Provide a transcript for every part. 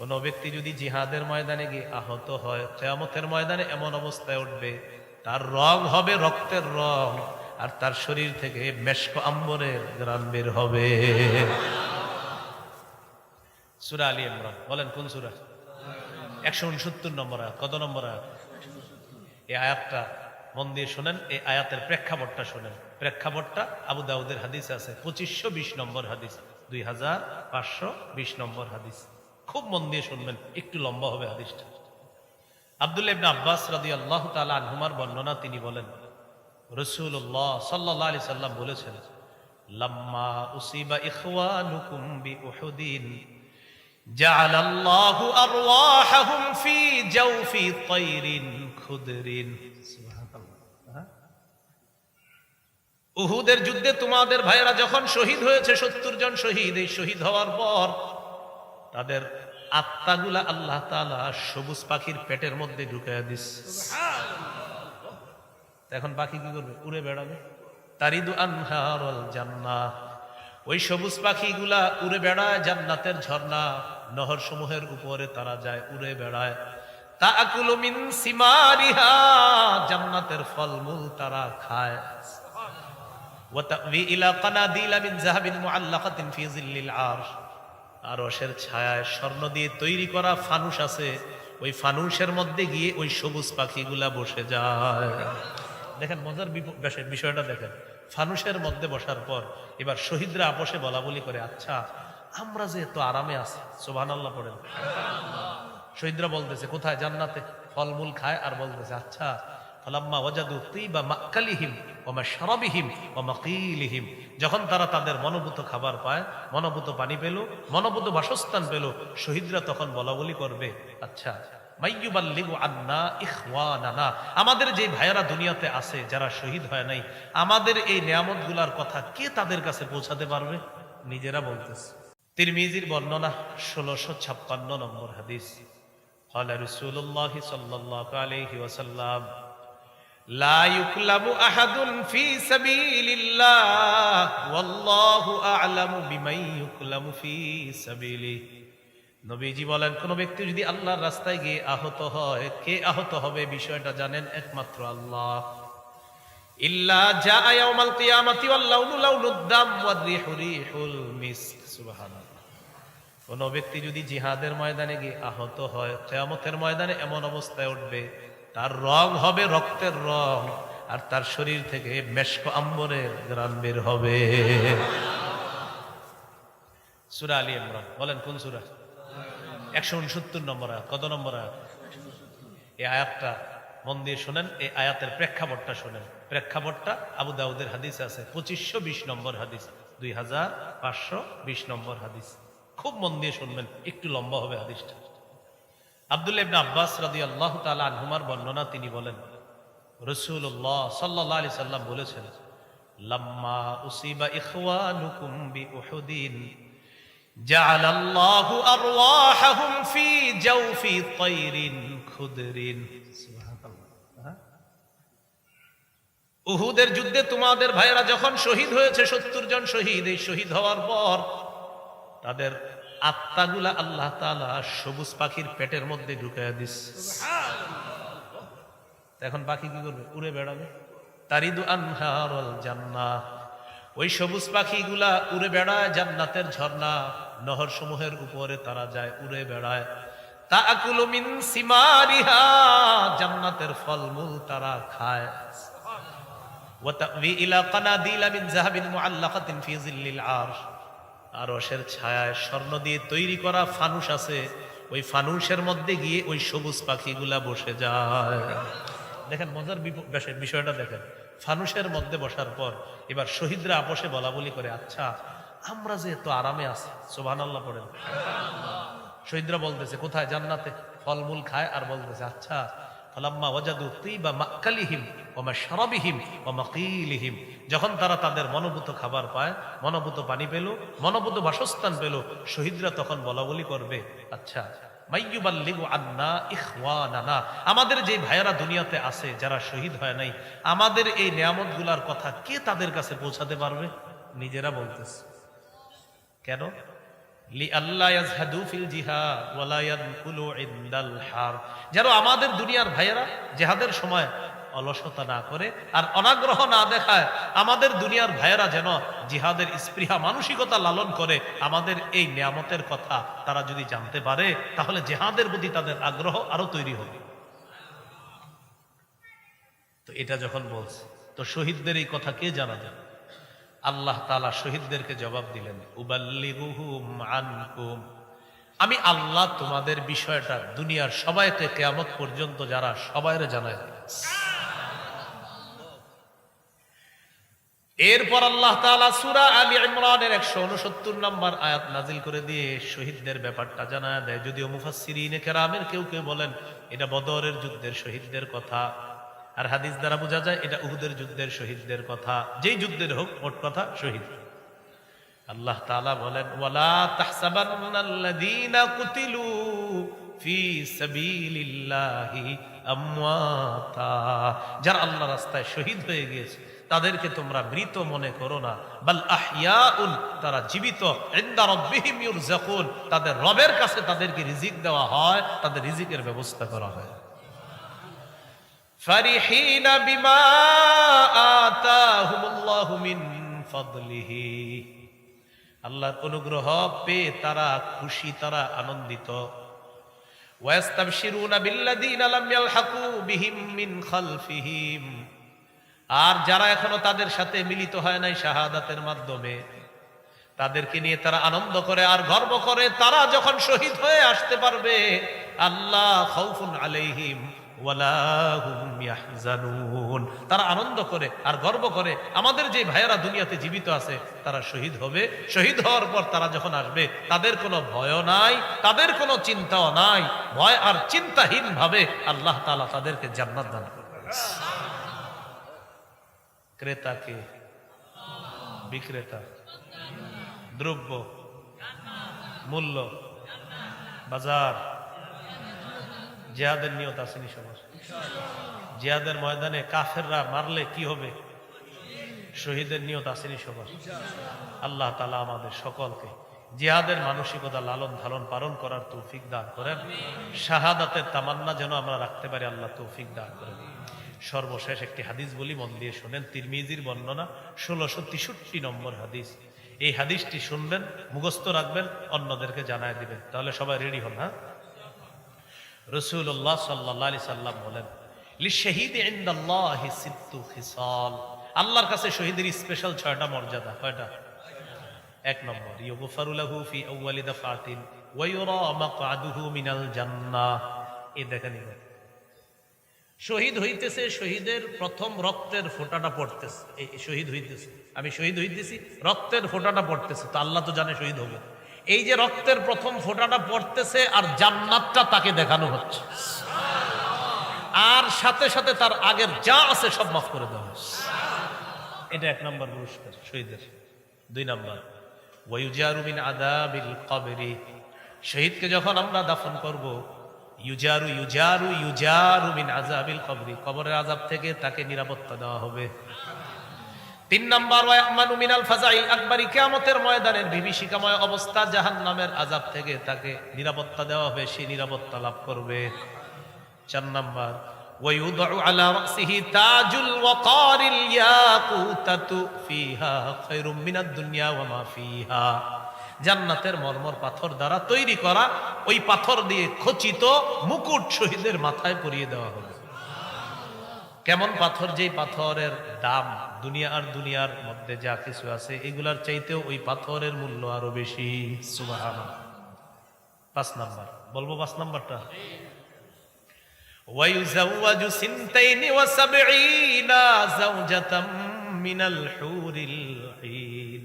কোন ব্যক্তি যদি জিহাদের ময়দানে গিয়ে আহত হয়, কিয়ামতের ময়দানে এমন অবস্থায় উঠবে, তার রং হবে রক্তের রং, আর তার শরীর থেকে মেশক আম্বরের ঘ্রাণ বের হবে। সূরা আলী ইমরান, বলেন কোন সূরা? 169 নম্বর আয়াত। কত নম্বর আয়াত? এই আয়াতটা মন দিয়ে শোনেন, এই আয়াতের প্রেক্ষাপটটা শোনেন। প্রেক্ষাপটটা আবু দাউদের হাদিসে আছে, 2520 নম্বর হাদিস, 2520 নম্বর হাদিস। খুব মন দিয়ে শুনবেন, একটু লম্বা হবে হাদিসটা। আব্দুল্লাহ ইবনে আব্বাস রাদিয়াল্লাহু তাআলা আনহুমার বর্ণনা, তিনি বলেন রাসূলুল্লাহ সাল্লাল্লাহু আলাইহি সাল্লাম বলেছেন, লাম্মা উসিবা ইখওয়ানুকুম বিউহুদিন জাআলাল্লাহু আরওয়াহাহুম ফি জাওফি তায়রিন খুদরিন। সুবহানাল্লাহ। উহুদের যুদ্ধে তোমাদের ভাইয়েরা যখন শহীদ হয়েছে, 70 জন শহীদ, এই শহীদ হওয়ার পর তাদের আত্মাগুলা আল্লাহ তাআলা সবুজ পাখির পেটের মধ্যে ঢুকাইয়া দিচ্ছে। এখন পাখি কি করবে? উড়ে বেড়াবে। তারিদু আনহারুল জান্নাহ, ওই সবুজ পাখিগুলা উড়ে বেড়ায় জান্নাতের ঝর্ণা নহর সমূহের উপরে, তারা যায় উড়ে বেড়ায়। তাআকুলু মিন সিমারিহা, জান্নাতের ফলমূল তারা খায়। ওয়া তা'বি ইলা কানাদিলা মিন যাহাবিন মুআল্লাকাতিন ফি জিল্লিল আরশ, আরশের ছায়ায় স্বর্ণ দিয়ে তৈরি করা ফানুস আছে, ওই ফানুসের মধ্যে গিয়ে ওই সবুজ পাখিগুলা বসে যায়। দেখেন মজার বিষয়টা দেখেন। ফানুসের মধ্যে বসার পর এবার শহীদরা আপোষে বলা বলি করে, আচ্ছা আমরা যে এত আরামে আছি, সুবহানাল্লাহ পড়েন। শহীদরা বলতেছে কোথায়? জান্নাতে ফলমূল খায়, আর বলতেছে আচ্ছা ফালাম্মা ওয়াজাদু তিবা মাকালিহিম ওয়া মাশরাবিহিম ওয়া মাকিলিহিম, যখন তারা তাদের মনোভূত খাবার পায়, মনোভূত পানি পেল, মনোভূত বাসস্থান পেল, শহীদরা তখন বলা বলি করবে, আচ্ছা মাইয়ুবাল্লিগু আন্না ইখওয়ানানা, আমাদের যে ভাইয়েরা দুনিয়াতে আছে যারা শহীদ হয় নাই, আমাদের এই নিয়ামতগুলার কথা কে তাদের কাছে পৌঁছাতে পারবে? নিজেরা বলতেছে। তিরমিজির বর্ণনা, 1656 নম্বর হাদিস। ক্বালা রাসূলুল্লাহ সাল্লাল্লাহু আলাইহি ওয়াসাল্লাম, লা ইউকলামু আহাদুন ফি সাবিলিল্লাহ ওয়াল্লাহু আ'লামু বিমান ইউকলামু ফি সাবিলিহি। নবীজি বলেন, কোন ব্যক্তি যদি আল্লাহর রাস্তায় গিয়ে আহত হয়, কে আহত হবে বিষয়টা জানেন একমাত্র আল্লাহ। ইল্লা জাআ ইয়াউমাল কিয়ামাতি ওয়াল লাউনু লাউনুদ দাম ওয়ার রিহু রিহুল মিস্ক। সুবহানাল্লাহ। কোন ব্যক্তি যদি জিহাদের ময়দানে গিয়ে আহত হয়, কিয়ামতের ময়দানে এমন অবস্থায় উঠবে, তার রং হবে রক্তের রং, আর তার শরীর থেকে মেশক আম্বরের ঘ্রাণ বের হবে। সূরা আলী ইমরান, বলেন কোন সূরা? 169 নম্বর আয়াত। কত নম্বর আয়াত? এই আয়াতটা মন দিয়ে শোনেন, এই আয়াতের প্রেক্ষাপটটা শোনেন। প্রেক্ষাপটটা আবু দাউদের হাদিসে আছে, 2520 নম্বর হাদিস, 2520 নম্বর হাদিস। খুব মন দিয়ে শুনবেন, একটু লম্বা হবে হাদিসটা। আব্দুল্লাহ ইবনে আব্বাস রাদিয়াল্লাহু তাআলা আনহুমার বর্ণনা, তিনি বলেন রাসূলুল্লাহ সাল্লাল্লাহু আলাইহি সাল্লাম বলেছেন, লাম্মা উসিবা ইখওয়ানুকুম বিউহুদিন জাআলাল্লাহু আরওয়াহাহুম ফি জাওফি তায়রিন খুদরিন। সুবহানাল্লাহ। উহুদের যুদ্ধে তোমাদের ভাইয়েরা যখন শহীদ হয়েছে, 70 জন শহীদ, এই শহীদ হওয়ার পর তাদের আত্মাগুলা আল্লাহ তাআলা সবুজ পাখির পেটের মধ্যে ঢুকাইয়া দিচ্ছে। এখন পাখি কি করবে? উড়ে বেড়াবে। তারিদু আনহারুল জান্নাহ, ওই সবুজ পাখিগুলা উড়ে বেড়ায় জান্নাতের ঝর্ণা নহর সমূহের উপরে, তারা যায় উড়ে বেড়ায়। তাআকুলু মিন সিমারিহা, জান্নাতের ফলমূল তারা খায়। ওয়া তা'বি ইলা কানাদিলা মিন যাহাবিন মুআল্লাকাতিন ফি জিল্লিল আরশ, আরশের ছায়ায় স্বর্ণ দিয়ে তৈরি করা ফানুস আছে, ওই ফানুসের মধ্যে গিয়ে ওই সবুজ পাখিগুলা বসে যায়। দেখেন মজার বিষয়টা দেখেন। ফানুসের মধ্যে বসার পর এবার শহীদরা আপোষে বলা বলি করে, আচ্ছা আমরা যে এত আরামে আছি, সুবহানাল্লাহ পড়েন। শহীদরা বলতেছে কোথায়? জান্নাতে ফলমূল খায়, আর বলতেছে আচ্ছা ফালাম্মা ওয়াজাদু তিবা মাকালিহিম ওয়া মাশরাবিহিম ওয়া মাকিলিহিম, যখন তারা তাদের মনোভূত খাবার পায়, মনোভূত পানি পেল, মনোভূত বাসস্থান পেল, শহীদরা তখন বলা বলি করবে, আচ্ছা মাইয়ুবাল্লিগু আন্না ইখওয়ানানা, আমাদের যে ভাইয়েরা দুনিয়াতে আছে যারা শহীদ হয় নাই, আমাদের এই নিয়ামতগুলার কথা কে তাদের কাছে পৌঁছাতে পারবে? নিজেরা বলতেছে। কেন? লিআল্লা ইয়াজহাদু ফিল জিহাদ ওয়ালা ইয়ানকুলু ইনদাল হার, যেন আমাদের দুনিয়ার ভাইয়েরা জিহাদের সময় অলসতা না করে আর অনাগ্রহ না দেখায়। আমাদের দুনিয়ার ভাইয়েরা যেন জিহাদের স্পৃহা মানসিকতা লালন করে। আমাদের এই নিয়ামতের কথা তারা যদি জানতে পারে, তাহলে জিহাদের প্রতি তাদের আগ্রহ আরো তৈরি হবে। তো এটা যখন বলছে, তো শহীদদের এই কথা কে জানা যায়? আল্লাহ তাআলা শহীদদেরকে জবাব দিলেন, উবাল্লিগুহুম আনকুম, আমি আল্লাহ তোমাদের বিষয়টা দুনিয়ার সবাইকে কিয়ামত পর্যন্ত যারা সবাইরে জানায় দিলেন। এরপর আল্লাহ তাআলা সূরা আলী ইমরানের 169 নম্বর আয়াত নাজিল করে দিয়ে শহীদদের ব্যাপারটা জানায় দেয়। যদিও মুফাসসিরিনে কেরামের কেউ কেউ বলেন এটা বদরের যুদ্ধের শহীদদের কথা, আর হাদিস দ্বারা বোঝা যায় এটা উহুদের যুদ্ধের শহীদদের কথা। যেই যুদ্ধের হোক, মোট কথা শহীদ। আল্লাহ তাআলা বলেন, ওয়ালা তাহসাবান্নাল্লাযীনা কুতিলু ফি সাবিলিল্লাহি আমওয়াতা, যারা আল্লাহর রাস্তায় শহীদ হয়ে গিয়েছে তাদেরকে তোমরা মৃত মনে করো না, বাল আহইয়াউন, তারা জীবিত, ইনদা রাব্বিহিম ইউরযাকুন, তাদের রবের কাছে তাদেরকে রিজিক দেওয়া হয়, তাদের রিজিকের ব্যবস্থা করা হয়। ফারিহিনা বিমা আতাহুমুল্লাহু মিন ফাদলিহি, আল্লাহর অনুগ্রহ পেয়ে তারা খুশি, তারা আনন্দিত। ওয়াস্তাবশিরুনা বিল্লাযীনা লাম ইয়ালহাকু বিহিম মিন খালফিহিম, আর যারা এখনো তাদের সাথে মিলিত হয় নাই শাহাদাতের মাধ্যমে, তাদেরকে নিয়ে তারা আনন্দ করে আর গর্ব করে। তারা যখন শহীদ হয়ে আসতে পারবে, আল্লাহ খাউফুন আলাইহিম ওয়ালা হুম ইয়াহজানুন, তারা আনন্দ করে আর গর্ব করে আমাদের যে ভাইয়েরা দুনিয়াতে জীবিত আছে তারা শহীদ হবে। শহীদ হওয়ার পর তারা যখন আসবে, তাদের কোনো ভয় নাই, তাদের কোনো চিন্তাও নাই। ভয় আর চিন্তাহীন ভাবে আল্লাহ তাআলা তাদেরকে জান্নাত দান করবেন। ক্রেতাকে, বিক্রেতা, দ্রব্য, মূল্য, বাজার, জিহাদের নিয়ত আসেনি সবার? জিহাদের ময়দানে কাফেররা মারলে কি হবে? শহীদের নিয়ত আসেনি সবার? আল্লাহ তাআলা আমাদের সকলকে জিহাদের মানসিকতা লালন ধারণ পালন করার তৌফিক দান করেন। শাহাদাতের তামান্না যেন আমরা রাখতে পারি, আল্লাহ তৌফিক দান করেন। সর্বশেষ একটি হাদিস বলি, মন দিয়ে শোনেন। তিরমিজির বর্ণনা 1663 নম্বর হাদিস। এই হাদিসটি শুনবেন, মুখস্থ রাখবেন, অন্যদেরকে জানায় দিবেন, তাহলে সবাই রেডি হন। হ্যাঁ, রাসূলুল্লাহ সাল্লাল্লাহু আলাইহি সাল্লাম বলেন, লিশহীদি ইনদাল্লাহি সিত্তু খিসাল, আল্লাহর কাছে শহীদের স্পেশাল 6টা মর্যাদা। কয়টা? 1 নম্বর, ইউগফারু লাহু ফি আউয়ালি দাফাতিন ওয়া ইউরা মাকআদুহু মিনাল জান্নাহ। এই দেখেন, শহীদ হইতেছে, শহীদের প্রথম রক্তের ফোঁটাটা পড়তেছে। এই শহীদ হইতেছে, আমি শহীদ হইতেছি, রক্তের ফোঁটাটা পড়তেছে, তো আল্লাহ তো জানে শহীদ হবে। এই যে রক্তের প্রথম ফোঁটাটা পড়তেছে আর জান্নাতটা তাকে দেখানো হচ্ছে, আর সাথে সাথে তার আগের যা আছে সব মাফ করে দেওয়া হচ্ছে। এটা 1 নম্বর পুরস্কার শহীদের। 2 নম্বর, ওয়ায়ুজারু মিন আযাবিল কবরি, শহীদকে যখন আমরা দাফন করব, ইউজারু ইউজারু ইউজারু মিন আযাবিল কবরি, কবরের আযাব থেকে তাকে নিরাপত্তা দেওয়া হবে। 3 নম্বর, ওয়ায়ামানু মিনাল ফাজাইল আকবরি, কিয়ামতের ময়দানের বিভীষিকাময় অবস্থা, জাহান্নামের আযাব থেকে তাকে নিরাপত্তা দেওয়া হবে, সে নিরাপত্তা লাভ করবে। 4 নম্বর, ওয়ায়ুদউ আলা রাসিহি তাজুল ওয়াকারিল ইয়াকুতাতু ফিহা খায়রুম মিনাদ দুনিয়া ওয়া মা ফিহা, জান্নাতের মরমর পাথর দ্বারা তৈরি করা ওই পাথর দিয়ে খচিত মুকুট শহীদের মাথায় পরিয়ে দেওয়া হবে। কেমন পাথর? যেই পাথরের দাম দুনিয়া আর দুনিয়ার মধ্যে যা কিছু আছে এগুলার চাইতেও ওই পাথরের মূল্য আরো বেশি। সুবহানাল্লাহ। 5 নম্বর বলবো, 5 নম্বরটা, ওয়ায়ুযাওয়াজু সিনতাইনি ওয়া সাবঈনা যাওজাতাম মিনাল হুরিল ঈন,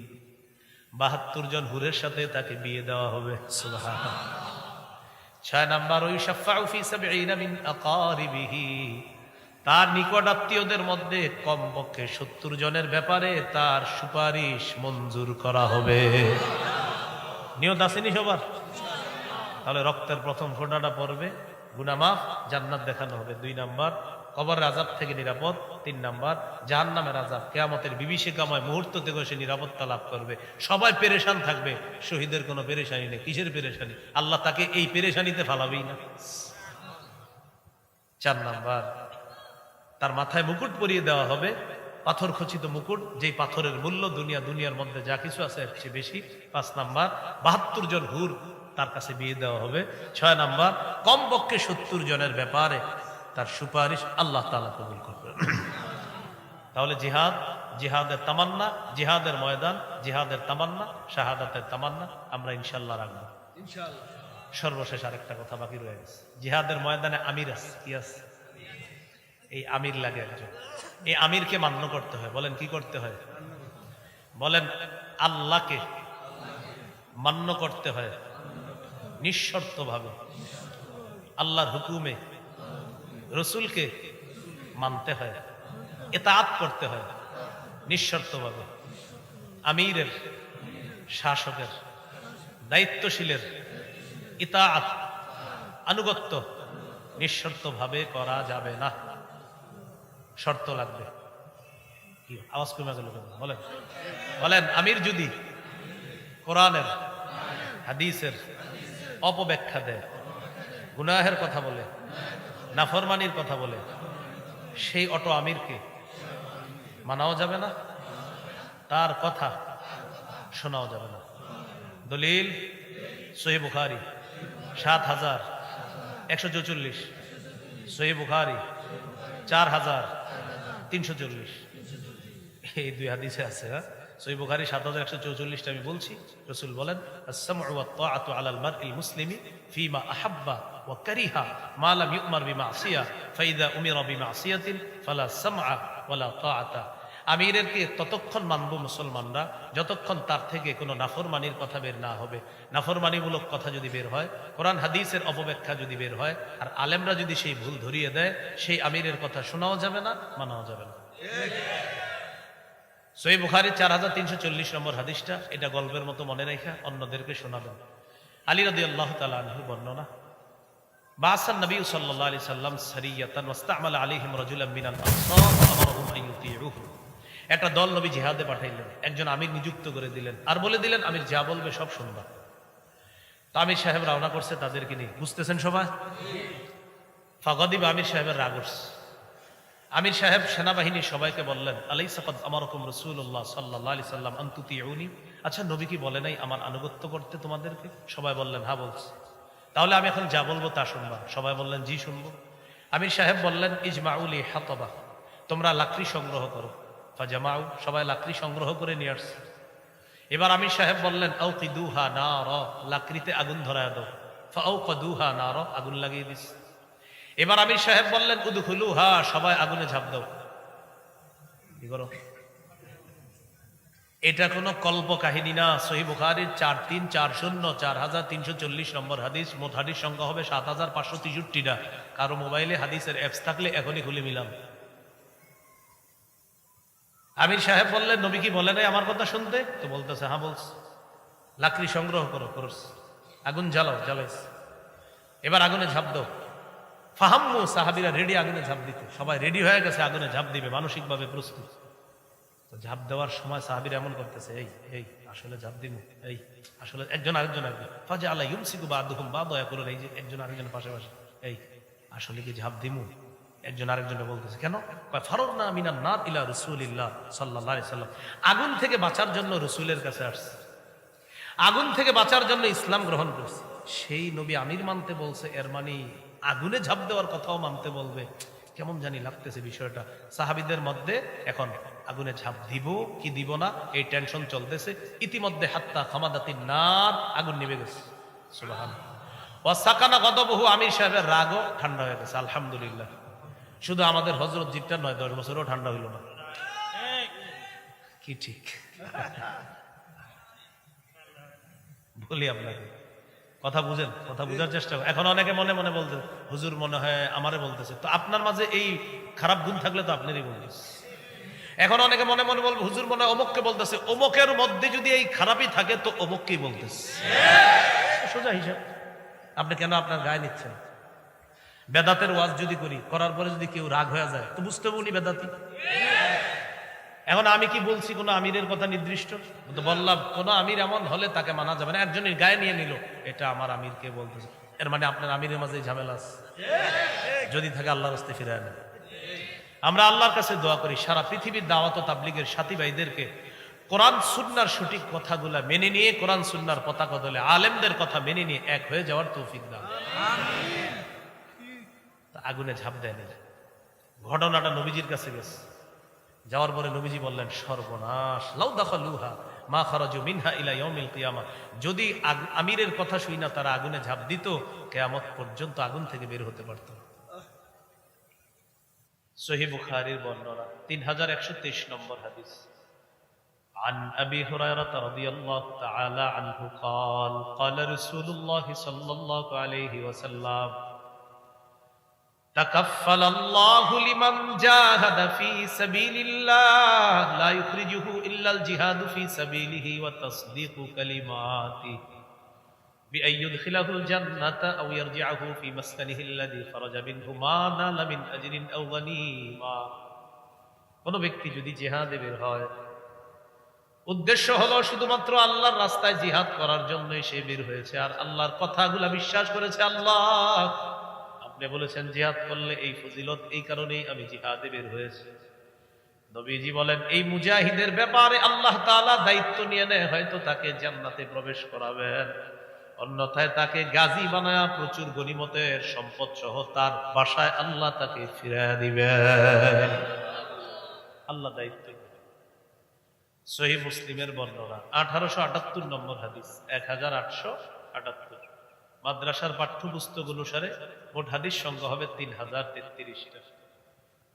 72 জন হুরের সাথে তাকে বিয়ে দেওয়া হবে। সুবহানাল্লাহ। 6 নম্বর, ওয়ায়ুশাফাউ ফি সাবঈনা মিন আকারিবিহি, তার নিকট আত্মীয়দের মধ্যে কমপক্ষে 70 জনের ব্যাপারে তার সুপারিশ মঞ্জুর করা হবে। নিয়ত আসেনি সবার? তাহলে রক্তের প্রথম ফোঁটাটা পড়বে, গুনাহ মাফ, জান্নাত দেখানো হবে। 2 নম্বর, কবরের আযাব থেকে নিরাপদ। 3 নাম্বার, জাহান্নামের আযাব, কিয়ামতের বিভীষিকাময় মুহূর্ত থেকে সে নিরাপত্তা লাভ করবে। সবাই পেরেশান থাকবে, শহীদের কোনো পেরেশানি নেই। কিসের পেরেশানি? আল্লাহ তাকে এই পেরেশানিতে ফালাবেই না। 4 নাম্বার, তার মাথায় মুকুট পরিয়ে দেওয়া হবে, পাথর খচিত মুকুট, যেই পাথরের মূল্য দুনিয়ার মধ্যে যা কিছু আছে এর চেয়ে বেশি। 5 নাম্বার, 72 জন হুর তার কাছে বিয়ে দেওয়া হবে। 6 নাম্বার, কমপক্ষে 70 জনের ব্যাপারে তার সুপারিশ আল্লাহ তাআলা কবুল করবেন। তাহলে জিহাদ, জিহাদের তামান্না, জিহাদের ময়দান, জিহাদের তামান্না, শাহাদাতের তামান্না আমরা ইনশাআল্লাহ রাখবো। ইনশাআল্লাহ। সর্বশেষ আরেকটা কথা বাকি রয়ে গেছে। জিহাদের ময়দানে আমির আছে, কি আছে? এই আমির লাগে একজন। এই আমিরকে মান্য করতে হয়। বলেন কি করতে হয়? বলেন আল্লাহকে মান্য করতে হয় নিঃশর্তভাবে, আল্লাহর হুকুমে রসুলকে মানতে হয়, ইতাআত করতে হয় নিঃশর্তভাবে। আমিরের, শাসকের, দায়িত্বশীলের ইতাআত, আনুগত্য নিঃশর্তভাবে করা যাবে না, শর্ত লাগবে। কি আওয়াজ কমে গেল? বলেন বলেন আমির যদি কোরআনের হাদিসের অপব্যাখ্যা দেয়, গুনাহের কথা বলে, নাফরমানির কথা বলে, সেই অটো আমিরকে মানাও যাবে না, তার কথা শোনাও যাবে না। দলিল সহিহ বুখারী ৭,১৪৪, সহিহ বুখারী ৪,৩৪। এই 2 হাদিসে আছে। সহিহ বুখারী ৭,১৪৪টা আমি বলছি। রাসূল বলেন আস-সামউ ওয়াত তাআতু আলাল মারইল মুসলিমি ফীমা আহাব্বা ওয়া কারিহা মা লাম ইউমার বিমাসিয়া ফাইদা উমিরা বিমাসিয়াতিন ফালা সামআ ওয়ালা তাআতা। আমিরেরকে ততক্ষণ মানব মুসলমানরা যতক্ষণ তার থেকে কোনো নাফরমানির কথা বের না হবে। নাফরমানিমূলক কথা যদি বের হয়, কোরআন হাদিসের অপব্যাখ্যা যদি বের হয়, আর আলেমরা যদি সেই ভুল ধরিয়ে দেয়, সেই আমিরের কথা শোনাও যাবে না, মানাও যাবে না। সহিহ বুখারী ৪,৩৪০ নম্বর হাদিসটা, এটা গল্পের মতো মনে রাখা অন্যদেরকে শোনাবেন। আলী রাদিয়াল্লাহু তাআলা আনহু বর্ণনা, বাসান নবী সাল্লাল্লাহু আলাইহি সাল্লাম সারিয়াতান ওয়াস্তা'মালা আলাইহিম রাজুলাম মিনাল আনসার আমারহুম আন ইউতিউহু। একটা দল নবী জিহাদে পাঠাইলেন, একজন আমির নিযুক্ত করে দিলেন, আর বলে দিলেন আমির যা বলবে সব শুনবা। তো আমির সাহেব রওনা করছে তাদেরকে নিয়ে। বুঝতেছেন সবাই? ফাগাদিব, আমির সাহেবের রাগ উঠছে। আমির সাহেব সেনাবাহিনীর সবাইকে বললেন, আলাইসা ক্বাদ আমারাকুম রাসূলুল্লাহ সাল্লাল্লাহু আলাইহি সাল্লাম আন তুতিউনি। আচ্ছা নবী কি বলে নাই আমার আনুগত্য করতে তোমাদেরকে? সবাই বললেন হ্যাঁ বলছে। তাহলে আমি এখন যা বলবো তা শুনবা? সবাই বললেন জি শুনবো। আমির সাহেব বললেন ইজমাউলি হাতাবা, তোমরা লাকড়ি সংগ্রহ করো। ফাজামাউ, সবাই লাকড়ি সংগ্রহ করে নিয়ে আসছে। এবার আমির সাহেব বললেন আউকিদুহা নারা, লাকড়িতে আগুন ধরায় দাও। ফাআউকাদুহা নারা, আগুন লাগিয়ে দিস। এবার আমির সাহেব বললেন উদখুলুহা, সবাই আগুনে ঝাঁপ দাও। কি করো? এটা কোনো কল্প কাহিনী না। সহিহ বুখারীর 4340 ৪,৩৪০ নম্বর হাদিস। মোট হাদিস সংখ্যা হবে ৭,৫৬৩টা। কারো মোবাইলে হাদিসের অ্যাপস থাকলে এখনই খুলে মিলাম। আমির সাহেব বললেন নবী কি বলে নাই আমার কথা শুনতে? তো বলতেছে হ্যাঁ বলছে। লাকড়ি সংগ্রহ করো, করস, আগুন জ্বালাও, জ্বালাইস। এবার আগুনে ঝাঁপ দাও। ফাহাম্মু, সাহাবীরা রেডি আগুনে ঝাঁপ দিতে। সবাই রেডি হয়ে গেছে আগুনে ঝাঁপ দিবে, মানসিকভাবে প্রস্তুত। তো ঝাঁপ দেওয়ার সময় সাহাবীরা এমন করতেছে, এই এই আসলে ঝাঁপ দিব, এই আসলে একজন আরেকজন আসবে। ফাজা আল্লাহ ইউমসিকু বাদুহুম বাদা ইয়াকুলুন, এই যে একজন আরেকজন পাশে পাশে, এই আসলে কি ঝাঁপ দিমু? একজন আরেকজনকে বলতেছে কেন? ফারারনা মিনান নার ইলা রাসূলিল্লাহ সাল্লাল্লাহু আলাইহি সাল্লাম। আগুন থেকে বাঁচার জন্য রাসূলের কাছে আসছে, আগুন থেকে বাঁচার জন্য ইসলাম গ্রহণ করছে। সেই নবী আমির মানতে বলছে, এর মানে আগুনে ঝাঁপ দেওয়ার কথাও মানতে বলবে। কেমন জানি লাগতেছে বিষয়টা। সাহাবীদের মধ্যে এখন আগুনে ঝাঁপ দিব কি দিব না এই টেনশন চলতেছে। ইতিমধ্যে হাত্তা খামাদাতিন নার, আগুন নিভে গেছে। সুবহানাল্লাহ। ওয়া সাকানা গদবহু, আমির সাহেবের রাগও ঠান্ডা হয়ে গেছে। আলহামদুলিল্লাহ। শুধু আমাদের হযরত জিটটা নয়, 10 বছরও ঠান্ডা হইল না। কি ঠিক বলি আপনাকে, কথা বুঝেন, কথা বুঝার চেষ্টা করেন। এখন অনেকে মনে মনে বলতে, হুজুর মনে হয় আমারে বলতেছে। তো আপনার মাঝে এই খারাপ গুণ থাকলে তো আপনারই বলতেছে। এখন অনেকে মনে মনে বলবে, হুজুর মনে হয় অমুককে বলতেছে। অমুকের মধ্যে যদি এই খারাপই থাকে তো অমুককেই বলতেছে। সোজা হিসাব। আপনি কেন আপনার গায়ে নিচ্ছেন? বেদাতের ওয়াজ যদি করি, করার পরে যদি কেউ রাগ হয়ে যায় তো বুঝতে হবে উনি বেদাতি। এখন আমি কি বলছি কোন আমিরের কথা নির্দিষ্ট? তো বললাম কোন আমির এমন হলে তাকে মানা যাবে না। একজনের গায়ে নিয়ে নিল, এটা আমার আমিরকে বলতেছে, এর মানে আপনার আমিরের মাঝে ঝামেলা আছে। যদি থাকে আল্লাহর রাস্তায় ফিরে আনে। আমরা আল্লাহর কাছে দোয়া করি সারা পৃথিবীর দাওয়াত ও তাবলীগের সাথী ভাইদেরকে কোরআন সুন্নাহর সঠিক কথাগুলা মেনে নিয়ে, কোরআন সুন্নাহর পতাকা দলে আলেমদের কথা মেনে নিয়ে এক হয়ে যাওয়ার তৌফিক দান। আগুনে ঝাঁপ দেয়নি। ঘটনাটা নবীজির কাছে গেছে, যাওয়ার পরে নবীজি বললেন সর্বনাশ, লাউ দাখালুহা মা খারাজু মিনহা ইলা ইয়াউমিল কিয়ামা। যদি আমিরের কথা শুই না তারা আগুনে ঝাঁপ দিত, কিয়ামত পর্যন্ত আগুন থেকে বের হতে পারত না। সহিহ বুখারীর বর্ণনা 3123 নম্বর হাদিস। عن أبي هريرة رضي الله تعالى عنه قال قال رسول الله صلى الله عليه وسلم تكفل الله لمن جاهد في سبيل الله لا يخرجه إلا الجهاد في سبيله وتصديق كلماته بأن يدخله الجنة أو يرجعه في مسكنه الذي خرج منه ما نال من أجر أو غنيمة। কোন ব্যক্তি যদি জিহাদে বের হয়, উদ্দেশ্য হলো শুধুমাত্র আল্লাহর রাস্তায় জিহাদ করার জন্যই সে বের হয়েছে, আর আল্লাহর কথাগুলা বিশ্বাস করেছে, আল্লাহ আপনি বলেছেন জিহাদ করলে এই ফজিলত, এই কারণেই আমি জিহাদে বের হয়েছি। নবীজি বলেন এই মুজাহিদের ব্যাপারে আল্লাহ তাআলা দায়িত্ব নিয়ে নেয়, হয়তো তাকে জান্নাতে প্রবেশ করাবেন, অন্যথায় তাকে গাজী বানায়া প্রচুর গনিমতের সম্পদ সহ তার বাসায় আল্লাহ তাকে ফিরিয়ে দিবেন। আল্লাহ দায়িত্ব। সহিহ মুসলিমের বর্ণনা 1878 নম্বর হাদিস, 1878। মাদ্রাসার পাঠ্যপুস্তক অনুসারে মোট হাদিস সংখ্যা হবে 3033টা।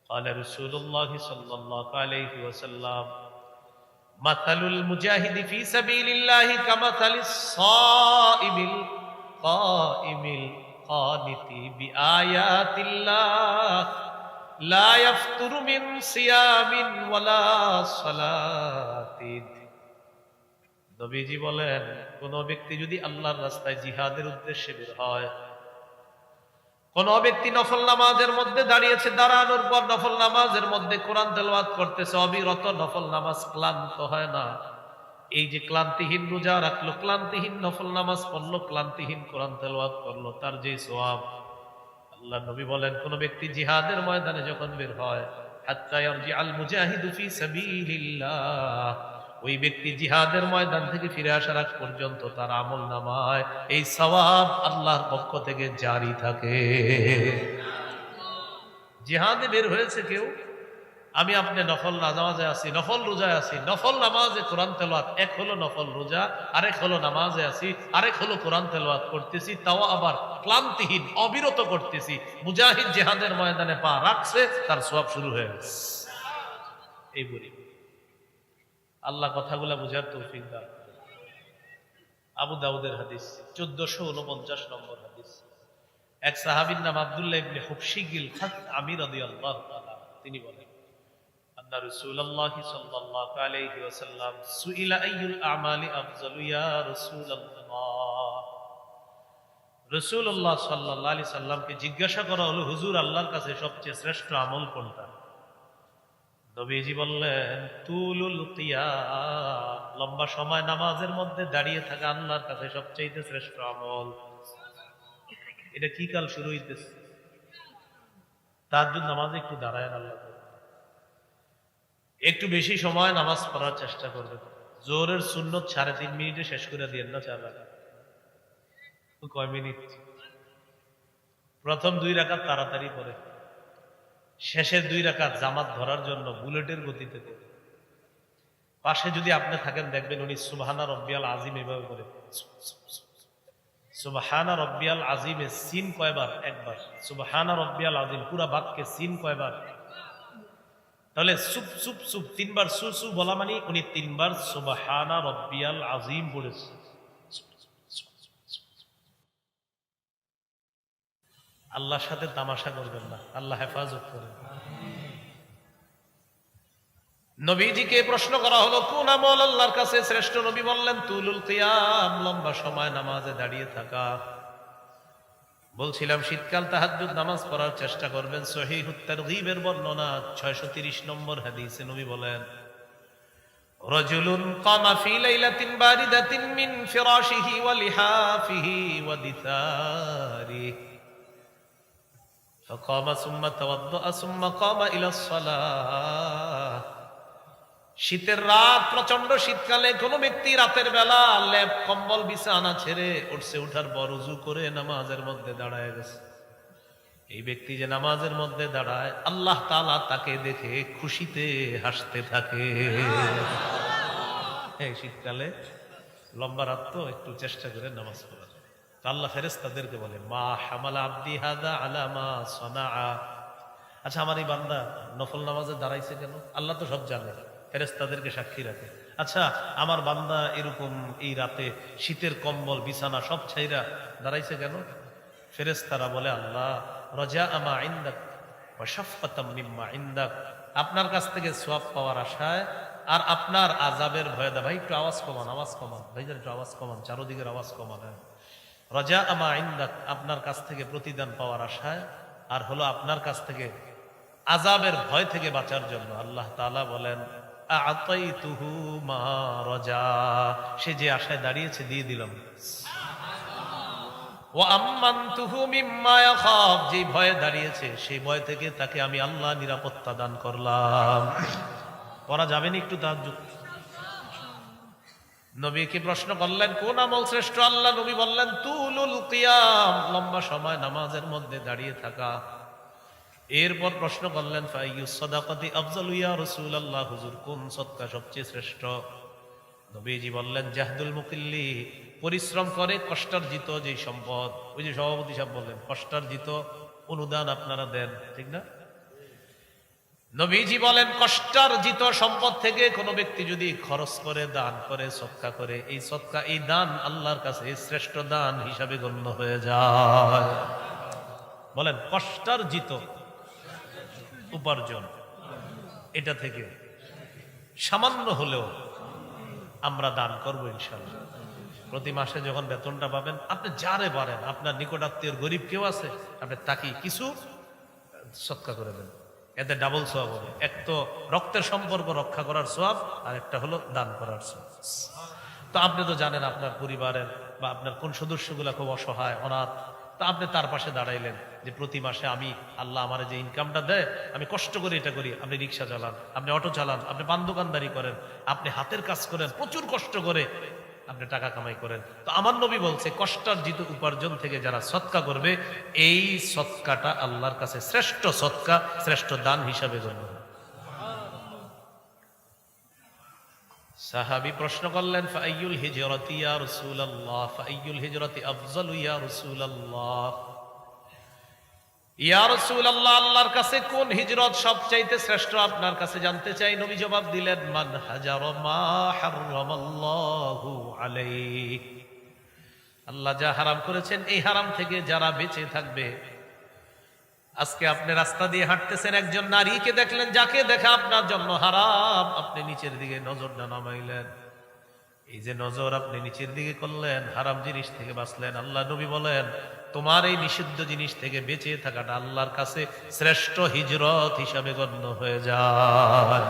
قال رسول الله صلى الله عليه وسلم مثل المجاهد في سبيل الله كمثل الصائم القائم القانت بآيات الله لا يفتر من صيام ولا صلاة। নবীজি বলেন কোন ব্যক্তি যদি আল্লাহর রাস্তায় জিহাদের উদ্দেশ্যে বের হয়, কোন ব্যক্তি নফল নামাজের মধ্যে দাঁড়িয়েছে, দাঁড়ানোর পর নফল নামাজের মধ্যে কোরআন তেলাওয়াত করতেছে অবিরত, নফল নামাজ ক্লান্ত হয় না। এই যে ক্লান্তিহীন রোজা রাখলো, ক্লান্তিহীন নফল নামাজ পড়লো, ক্লান্তিহীন কোরআন তেলাওয়াত করলো, তার যে সওয়াব, আল্লাহ নবী বলেন কোন ব্যক্তি জিহাদের ময়দানে যখন বের হয়, হাত্তা ইয়ারজিআল মুজাহিদু ফি সাবিলিল্লাহ, ওই ব্যক্তি জিহাদের ময়দান থেকে ফিরে আসার আগ পর্যন্ত তার আমল নামায় এই সওয়াব আল্লাহর পক্ষ থেকে জারি থাকে। জিহাদে বের হয়েছে কেউ, আমি আপনি নফল নামাজে আছি, নফল রোজায় আছি, নফল নামাজে কোরআন তেলাওয়াত, এক হলো নফল রোজা, আরেক হলো নামাজে আছি, আরেক হলো কোরআন তেলাওয়াত করতেছি, তাও আবার ক্লান্তিহীন অবিরত করতেছি। মুজাহিদ জিহাদের ময়দানে পা রাখছে, তার সওয়াব শুরু হয়ে গেছে। এই বলি আল্লাহ কথাগুলা বুঝার তৌফিক দান। আবু দাউদের হাদিস 1449 নম্বর হাদিস। এক সাহাবীর নাম আব্দুল্লাহ ইবনে হুবশিগিল খাতআমি রাদিয়াল্লাহু তাআলা, তিনি বলেন আন্না রাসূলুল্লাহ সাল্লাল্লাহু আলাইহি ওয়াসাল্লাম সুইলা আইয়ুল আমালি আফজালু ইয়া রাসূলুল্লাহ। রাসূলুল্লাহ সাল্লাল্লাহু আলাইহি সাল্লামকে জিজ্ঞাসা করা হলো, হুজুর আল্লাহর কাছে সবচেয়ে শ্রেষ্ঠ আমল কোনটা? নবীজি বললেন তুলুল কিয়াম, লম্বা সময় নামাজের মধ্যে দাঁড়িয়ে থাকা আল্লাহর কাছে সবচেয়ে শ্রেষ্ঠ আমল। এটা কি কাল শুরু হইতেছে? তাহাজ্জুদ নামাজে একটু দাঁড়ায় আল্লাহ, একটু বেশি সময় নামাজ পড়ার চেষ্টা করবে। জোহরের সুন্নত 3.5 মিনিটে শেষ করে দিয়েন না, 4 রাকাত। কয় মিনিট? প্রথম 2 রাকাত তাড়াতাড়ি পড়ে, শেষের 2 রাকাত জামাত ধরার জন্য বুলেটের গতিতে করে। পাশে যদি আপনি থাকেন দেখবেন উনি সুবহানা রব্বিয়াল আজিম এভাবে করে। সুবহানা রব্বিয়াল আজিমে সিন কয়বার? একবার। সুবহানা রব্বিয়াল আজিম পুরা বাক্যে সিন কয়বার? তাহলে সুপ সুপ সুপ 3 বার সু সু বলা মানে উনি 3 বার সুবহানা রব্বিয়াল আজিম পড়েছে। আল্লাহর সাথে তামাশা করবেন না, আল্লাহ হেফাজত করেন। নবীজিকে প্রশ্ন করা হলো কোন আমল আল্লাহর কাছে শ্রেষ্ঠ? নবী বললেন তুলুল কিয়াম, লম্বা সময় নামাজে দাঁড়িয়ে থাকা। বলছিলাম শীতকাল তাহাজ্জুদ নামাজ পড়ার চেষ্টা করবেন। সহিহুত তারগীবের বর্ণনা 630 নম্বর হাদিসে নবী বলেন, রাজুলুন কামা ফি লাইলাতিন বারিদাতিন মিন ফিরাশিহি ওয়া লিহাফিহি ওয়া দিসারিহি ফাকামা সুম্মা তাওয়াদ্দা সুম্মা কামা ইলা সালাহ। শীতের রাত, প্রচন্ড শীতকালে কোন ব্যক্তি রাতের বেলা লেপ কম্বল বিছানা ছেড়ে উঠছে, উঠার পর ওযু করে নামাজের মধ্যে দাঁড়ায় গেছে। এই ব্যক্তি যে নামাজের মধ্যে দাঁড়ায়, আল্লাহ তাআলা তাকে দেখে খুশিতে হাসতে থাকে। এই শীতকালে লম্বা রাত তো একটু চেষ্টা করে নামাজ পড়া। তো আল্লাহ ফেরেশতাদেরকে বলে, মা হামালা আবদি হাদা আলা মা সানাআ। আচ্ছা, আমার এই বান্দা নফল নামাজে দাঁড়াইছে কেন? আল্লাহ তো সব জানে, ফেরেশতাদেরকে সাক্ষী রাখে। আচ্ছা, আমার বান্দা এরকম এই রাতে শীতের কম্বল বিছানা সব ছাইরা দাঁড়াইছে কেন? ফেরেশতারা বলে, আল্লাহ রাজা আমা ইনদাক ওয়া শাফকাতাম মিম্মা ইনদাক, আপনার কাছ থেকে সওয়াব পাওয়ার আশায় আর আপনার আযাবের ভয়ে। ভাই একটু আওয়াজ কমান, আওয়াজ কমান, ভাইজান একটু আওয়াজ কমান, চারদিকের আওয়াজ কমান। রাজা আমা ইনদাক, আপনার কাছ থেকে প্রতিদান পাওয়ার আশায়, আর হলো আপনার কাছ থেকে আযাবের ভয় থেকে বাঁচার জন্য। আল্লাহ তাআলা বলেন, আ'তাইতুহু মা রাজা, সে যে আশায় দাঁড়িয়েছে দিয়ে দিলাম। ওয়া আম্মানতুহু মিম্মা ইয়াখাফ, যে ভয়ে দাঁড়িয়েছে সেই ভয় থেকে তাকে আমি আল্লাহ নিরাপত্তা দান করলাম। পড়া যাবে না একটু তাহাজ্জুদ? নবীকে প্রশ্ন করলেন, কোন আমল শ্রেষ্ঠ? আল্লাহ নবী বললেন, তুলুল কিয়াম, লম্বা সময় নামাজের মধ্যে দাঁড়িয়ে থাকা। এরপর প্রশ্ন করলেন, ফাইয়ুস সাদাকাতি আফজালু ইয়া রাসূলুল্লাহ, হুজুর কোন সদকা সবচেয়ে শ্রেষ্ঠ? নবীজি বললেন, জাহদুল মুকিল্লি, পরিশ্রম করে কষ্টার্জিত যে সম্পদ। ওই যে সভাপতি সাহেব বললেন, কষ্টার্জিত অনুদান আপনারা দেন, ঠিক না? নবীজি বলেন, কষ্টার্জিত সম্পদ থেকে কোনো ব্যক্তি যদি খরচ করে, দান করে, সদকা করে, এই সদকা, এই দান আল্লাহর কাছে শ্রেষ্ঠ দান হিসাবে গণ্য হয়ে যায়। বলেন, কষ্টার্জিত উপার্জন, এটা থেকে সামান্য হলেও আমরা দান করবো ইনশাআল্লাহ। প্রতি মাসে যখন বেতনটা পাবেন, আপনি যারে পারেন, আপনার নিকটাত্মীয় গরিব কেউ আছে, আপনি তাকে কিছু সদকা করে দেন, এতে ডাবল সওয়াব হবে। এক তো রক্তের সম্পর্ক রক্ষা করার সওয়াব, আর একটা হলো দান করার সওয়াব। তো আপনি তো জানেন আপনার পরিবারের বা আপনার কোন সদস্যগুলা খুব অসহায়, অনাথ, তা আপনি তার পাশে দাঁড়াইলেন যে প্রতি মাসে আমি, আল্লাহ আমার যে ইনকামটা দেয়, আমি কষ্ট করে এটা করি। আপনি রিক্সা চালান, আপনি অটো চালান, আপনি পান দোকানদারি করেন, আপনি হাতের কাজ করেন, প্রচুর কষ্ট করে আপনি টাকা কামাই করেন। তো আমার নবী বলছে, কষ্টার্জিত উপার্জন থেকে যারা সদকা করবে, এই সদকাটা আল্লাহর কাছে শ্রেষ্ঠ সদকা, শ্রেষ্ঠ দান হিসাবে গণ্য হয়। সাহাবী প্রশ্ন করলেন, ফাআইয়ুল হিজরাতি ইয়া রাসূলুল্লাহ, ফাআইয়ুল হিজরাতি আফজালু ইয়া রাসূলুল্লাহ। ইয়া রাসূলুল্লাহ, আল্লাহর কাছে কোন হিজরত সবচাইতে শ্রেষ্ঠ আপনার কাছে জানতে চাই। নবী জবাব দিলেন, মান হাজারা মা হারামাল্লাহু আলাইহি, আল্লাহ যা হারাম করেছেন এই হারাম থেকে যারা বেঁচে থাকবে। আজকে আপনি রাস্তা দিয়ে হাঁটতেছেন, একজন নারীকে দেখলেন যাকে দেখা আপনার জন্য হারাম, আপনি নিচের দিকে নজরটা নামাইলেন। এই যে নজর আপনি নিচের দিকে করলেন, হারাম জিনিস থেকে বাঁচলেন। আল্লাহ নবী বলেন, তোমার এই নিষিদ্ধ জিনিস থেকে বেঁচে থাকাটা আল্লাহর কাছে শ্রেষ্ঠ হিজরত হিসাবে গণ্য হয়ে যায়।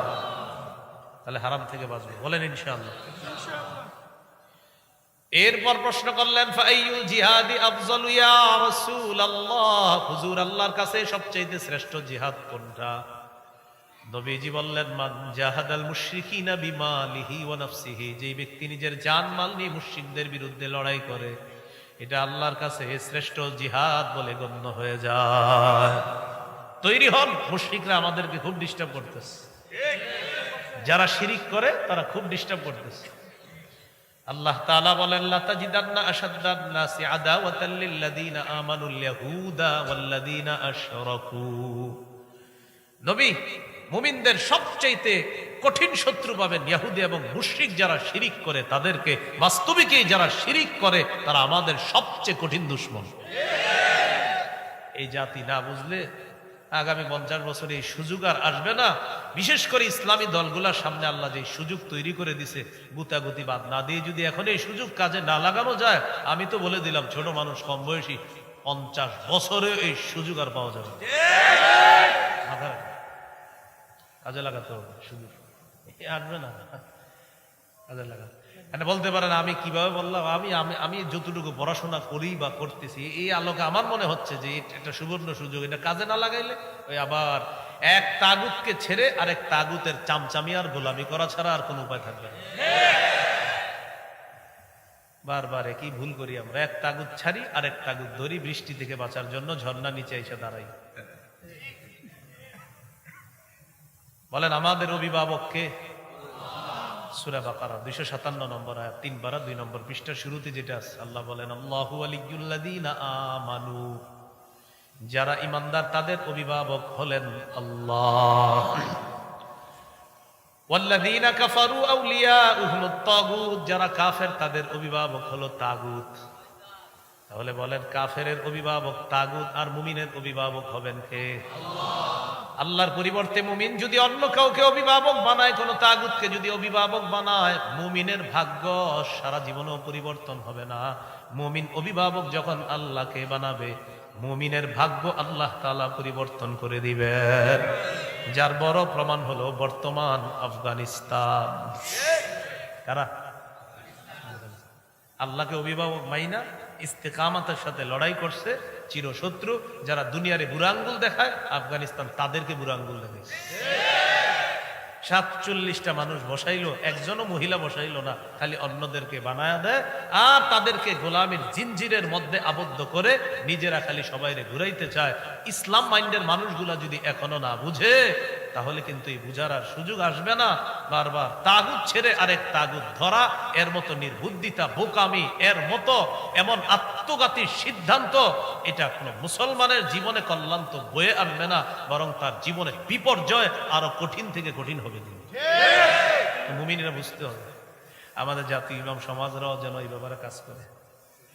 তাহলে হারাম থেকে বাঁচবে, বলেন ইনশাআল্লাহ। এরপর প্রশ্ন করলেন, ফাআইয়ুল জিহাদি আফজালু ইয়া রাসূলুল্লাহ, হুজুর আল্লাহর কাছে সবচেয়ে শ্রেষ্ঠ জিহাদ কোনটা? নবীজি বললেন, মান জাহাদাল মুশরিকিনা বিমালিহি ওয়া নাফসিহি, যে ব্যক্তি নিজের জান মাল নিয়ে মুশরিকদের বিরুদ্ধে লড়াই করে, এটা আল্লাহর কাছে শ্রেষ্ঠ জিহাদ বলে গণ্য হয়ে যায়। তৈরি হন, মুশরিকরা আমাদেরকে খুব ডিস্টার্ব করতেছে, যারা শিরিক করে তারা খুব ডিস্টার্ব করতেছে। আল্লাহ তাআলা বলেন, লা তাজিদান্না আশাদ্দান নাসি আদাওয়াতাল লিল্লাযিনা আমানুল ইয়াহুদা ওয়াল্লাযিনা আশরাকু। নবী, মুমিনদের সবচেয়ে কঠিন শত্রু পাবেন ইহুদি এবং মুশরিক যারা শিরিক করে তাদেরকে। বাস্তবিকই যারা শিরিক করে তারা আমাদের সবচেয়ে কঠিন দুশমন। এই জাতি না বুঝলে আগামী 50 বছরে এই সুযোগ আর আসবে না। বিশেষ করে ইসলামী দলগুলোর সামনে আল্লাহ যে সুযোগ তৈরি করে দিছে, গুতাগুতি বাদ না দিয়ে যদি এখন এই সুযোগ কাজে না লাগানো যায়, আমি তো বলে দিলাম, ছোট মানুষ, কম বয়সী, 50 বছরে এই সুযোগ আর পাওয়া যাবে না। মাথায় রাখো। কাজে লাগাতে হবে সুযোগ, আসবে না, কাজে লাগা। মানে বলতে পারেন আমি কিভাবে বললাম, আমি যতটুকু পড়াশোনা করি বা করতেছি এই আলোকে আমার মনে হচ্ছে যে এটা সুবর্ণ সুযোগ, এটা কাজে না লাগাইলে ওই আবার এক তাগুতকে ছেড়ে আরেক তাগুতের চামচামি আর গোলামি করা ছাড়া আর কোনো উপায় থাকবে না। বারবার একই ভুল করি আমরা, এক তাগুত ছাড়ি আরেক তাগুত ধরি, বৃষ্টি থেকে বাঁচার জন্য ঝর্ণা নিচে এসে দাঁড়াই। বলেন আমাদের অভিভাবককে? সূরা বাকারা 257 নম্বর আয়াত, 3 পারা 2 নম্বর পৃষ্ঠার শুরুতে যেটা আছে, আল্লাহ বলেন আল্লাহু ওয়ালিয়্যুল্লাযীনা আমানু, যারা ঈমানদার তাদের অভিভাবক হলেন আল্লাহ। ওয়াল্লাযীনা কাফারু আউলিয়াউহুমুত তাগুত, যারা কাফের তাদের অভিভাবক হলো তাগুত। তাহলে বলেন কাফেরের অভিভাবক তাগুত আর মুমিনের অভিভাবক হবেন কে? আল্লাহর পরিবর্তে মুমিন যদি অন্য কাউকে অভিভাবক বানায়, কোন তাগুতকে যদি অভিভাবক বানায়, মুমিনের ভাগ্য সারা জীবনেও পরিবর্তন হবে না। মুমিন অভিভাবক যখন আল্লাহকে বানাবে, মুমিনের ভাগ্য আল্লাহ তাআলা পরিবর্তন করে দিবেন। যার বড় প্রমাণ হলো বর্তমান আফগানিস্তান। কারা আল্লাহকে অভিভাবক মাইনা ইস্তেকামাতের সাথে লড়াই করছে, চিরশত্রু যারা দুনিয়ারে বুড়া আঙ্গুল দেখায়, আফগানিস্তান তাদেরকে বুড়া আঙ্গুল দেখাইছে। 47টা মানুষ বসাইলো, একজনও মহিলা বসাইলো না, খালি অন্যদেরকে বানায়া দেয় আর তাদেরকে গোলামের জিনজিরের মধ্যে আবদ্ধ করে নিজেরা খালি সবাইরে ঘুরাইতে চায়। ইসলাম মাইন্ডের মানুষগুলা যদি এখনো না বুঝে, তাহলে কিন্তু এই বুঝার আর সুযোগ আসবে না। বারবার তাগুত ছেড়ে আরেক তাগুত ধরা, এর মতো নির্বুদ্ধিতা, বোকামি, এর মতো এমন আত্মঘাতী সিদ্ধান্ত, এটা কোনো মুসলমানের জীবনে কল্যাণ তো বয়ে আনবে না, বরং তার জীবনে বিপর্যয় আরো কঠিন থেকে কঠিন হবে। মুমিনেরা বুঝতে হবে। আমাদের জাতীয় ইমাম সমাজরাও যেন এই ব্যাপারে কাজ করে।